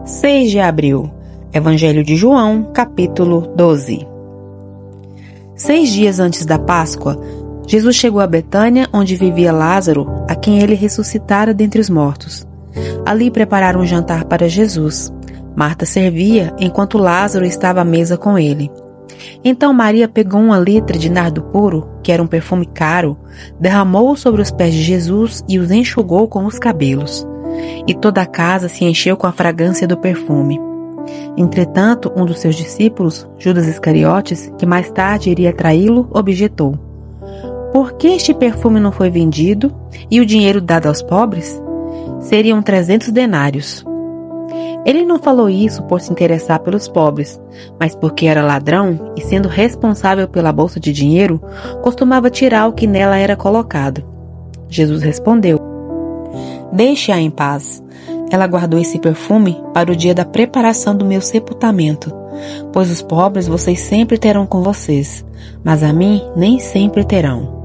6 de abril, Evangelho de João, capítulo 12. 6 dias antes da Páscoa, Jesus chegou a Betânia, onde vivia Lázaro, a quem ele ressuscitara dentre os mortos. Ali prepararam um jantar para Jesus. Marta servia, enquanto Lázaro estava à mesa com ele. Então Maria pegou 1 litra de nardo puro, que era um perfume caro, derramou-o sobre os pés de Jesus e os enxugou com os cabelos. E toda a casa se encheu com a fragrância do perfume. Entretanto, um dos seus discípulos, Judas Iscariotes, que mais tarde iria traí-lo, objetou: "Por que este perfume não foi vendido e o dinheiro dado aos pobres? Seriam 300 denários. Ele não falou isso por se interessar pelos pobres, mas porque era ladrão e, sendo responsável pela bolsa de dinheiro, costumava tirar o que nela era colocado. Jesus respondeu: "Deixe-a em paz. Ela guardou esse perfume para o dia da preparação do meu sepultamento, pois os pobres vocês sempre terão com vocês, mas a mim nem sempre terão."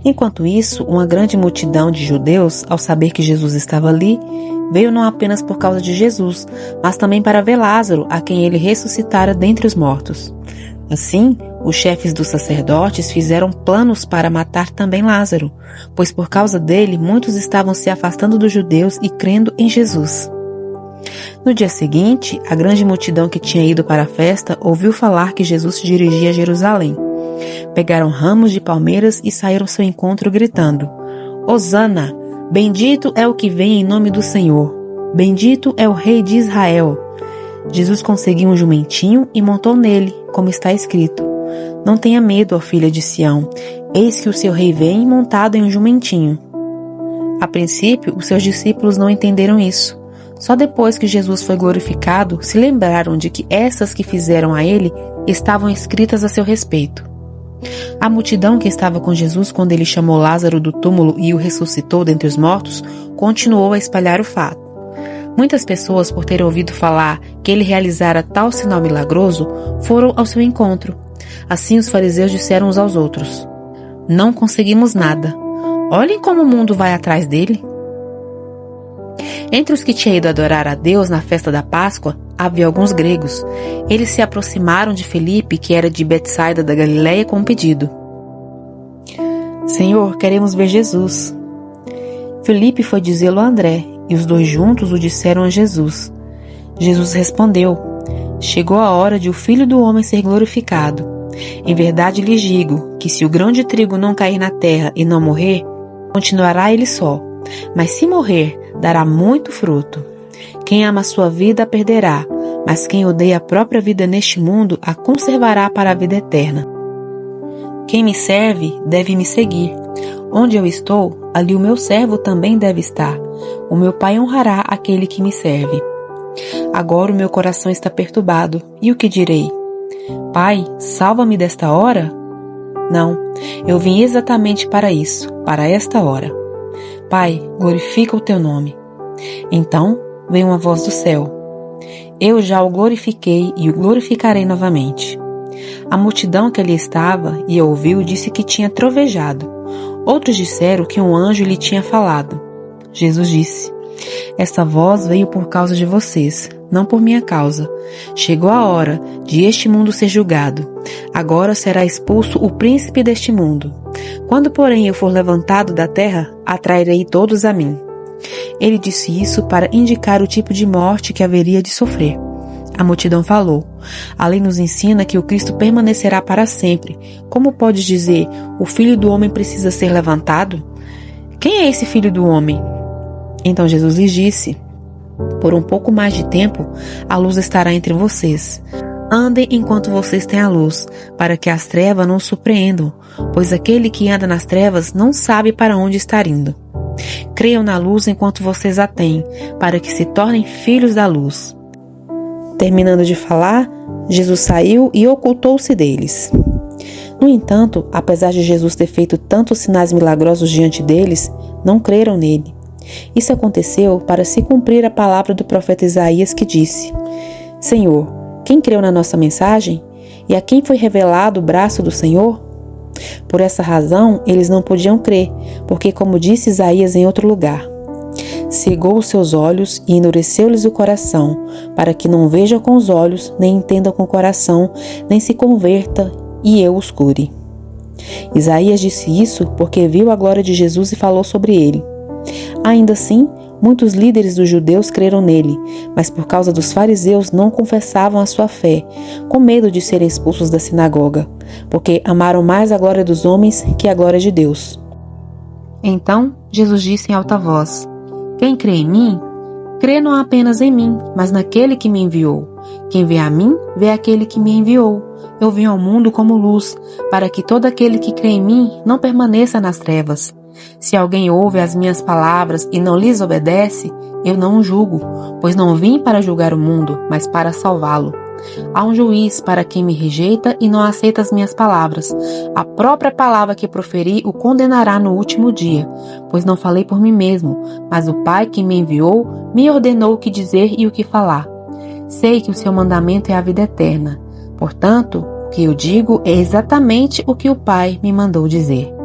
Enquanto isso, uma grande multidão de judeus, ao saber que Jesus estava ali, veio não apenas por causa de Jesus, mas também para ver Lázaro, a quem ele ressuscitara dentre os mortos. Assim, os chefes dos sacerdotes fizeram planos para matar também Lázaro, pois por causa dele muitos estavam se afastando dos judeus e crendo em Jesus. No dia seguinte, a grande multidão que tinha ido para a festa ouviu falar que Jesus se dirigia a Jerusalém. Pegaram ramos de palmeiras e saíram ao seu encontro gritando: "Hosana! Bendito é o que vem em nome do Senhor! Bendito é o Rei de Israel!" Jesus conseguiu um jumentinho e montou nele, como está escrito: "Não tenha medo, ó filha de Sião, eis que o seu rei vem montado em um jumentinho." A princípio, os seus discípulos não entenderam isso. Só depois que Jesus foi glorificado, se lembraram de que essas que fizeram a ele estavam escritas a seu respeito. A multidão que estava com Jesus quando ele chamou Lázaro do túmulo e o ressuscitou dentre os mortos, continuou a espalhar o fato. Muitas pessoas, por terem ouvido falar que ele realizara tal sinal milagroso, foram ao seu encontro. Assim os fariseus disseram uns aos outros: "Não conseguimos nada. Olhem como o mundo vai atrás dele." Entre os que tinham ido adorar a Deus na festa da Páscoa, havia alguns gregos. Eles se aproximaram de Felipe, que era de Betsaida da Galileia, com um pedido: "Senhor, queremos ver Jesus." Felipe foi dizê-lo a André, e os dois juntos o disseram a Jesus. Jesus respondeu: "Chegou a hora de o Filho do Homem ser glorificado. Em verdade lhes digo que se o grão de trigo não cair na terra e não morrer, continuará ele só. Mas se morrer, dará muito fruto. Quem ama a sua vida a perderá, mas quem odeia a própria vida neste mundo a conservará para a vida eterna. Quem me serve deve me seguir. Onde eu estou, ali o meu servo também deve estar. O meu Pai honrará aquele que me serve. Agora o meu coração está perturbado, e o que direi? Pai, salva-me desta hora? Não, eu vim exatamente para isso, para esta hora. Pai, glorifica o teu nome." Então veio uma voz do céu: "Eu já o glorifiquei e o glorificarei novamente." A multidão que ali estava e ouviu disse que tinha trovejado. Outros disseram que um anjo lhe tinha falado. Jesus disse: "Essa voz veio por causa de vocês, não por minha causa. Chegou a hora de este mundo ser julgado. Agora será expulso o príncipe deste mundo. Quando, porém, eu for levantado da terra, atrairei todos a mim." Ele disse isso para indicar o tipo de morte que haveria de sofrer. A multidão falou: "A lei nos ensina que o Cristo permanecerá para sempre. Como podes dizer, o Filho do Homem precisa ser levantado? Quem é esse Filho do Homem?" Então Jesus lhes disse: "Por um pouco mais de tempo, a luz estará entre vocês. Andem enquanto vocês têm a luz, para que as trevas não os surpreendam, pois aquele que anda nas trevas não sabe para onde está indo. Creiam na luz enquanto vocês a têm, para que se tornem filhos da luz." Terminando de falar, Jesus saiu e ocultou-se deles. No entanto, apesar de Jesus ter feito tantos sinais milagrosos diante deles, não creram nele. Isso aconteceu para se cumprir a palavra do profeta Isaías, que disse: "Senhor, quem creu na nossa mensagem? E a quem foi revelado o braço do Senhor?" Por essa razão, eles não podiam crer, porque, como disse Isaías em outro lugar: Cegou os seus olhos e endureceu-lhes o coração, para que não veja com os olhos, nem entenda com o coração, nem se converta e eu os cure. Isaías disse isso porque viu a glória de Jesus e falou sobre ele. Ainda assim, muitos líderes dos judeus creram nele, mas por causa dos fariseus não confessavam a sua fé, com medo de serem expulsos da sinagoga, porque amaram mais a glória dos homens que a glória de Deus. Então Jesus disse em alta voz: Quem crê em mim, crê não apenas em mim, mas naquele que me enviou. Quem vê a mim, vê aquele que me enviou. Eu vim ao mundo como luz, para que todo aquele que crê em mim não permaneça nas trevas. Se alguém ouve as minhas palavras e não lhes obedece, eu não o julgo, pois não vim para julgar o mundo, mas para salvá-lo. Há um juiz para quem me rejeita e não aceita as minhas palavras. A própria palavra que proferi o condenará no último dia, pois não falei por mim mesmo, mas o Pai que me enviou me ordenou o que dizer e o que falar. Sei que o seu mandamento é a vida eterna. Portanto, o que eu digo é exatamente o que o Pai me mandou dizer.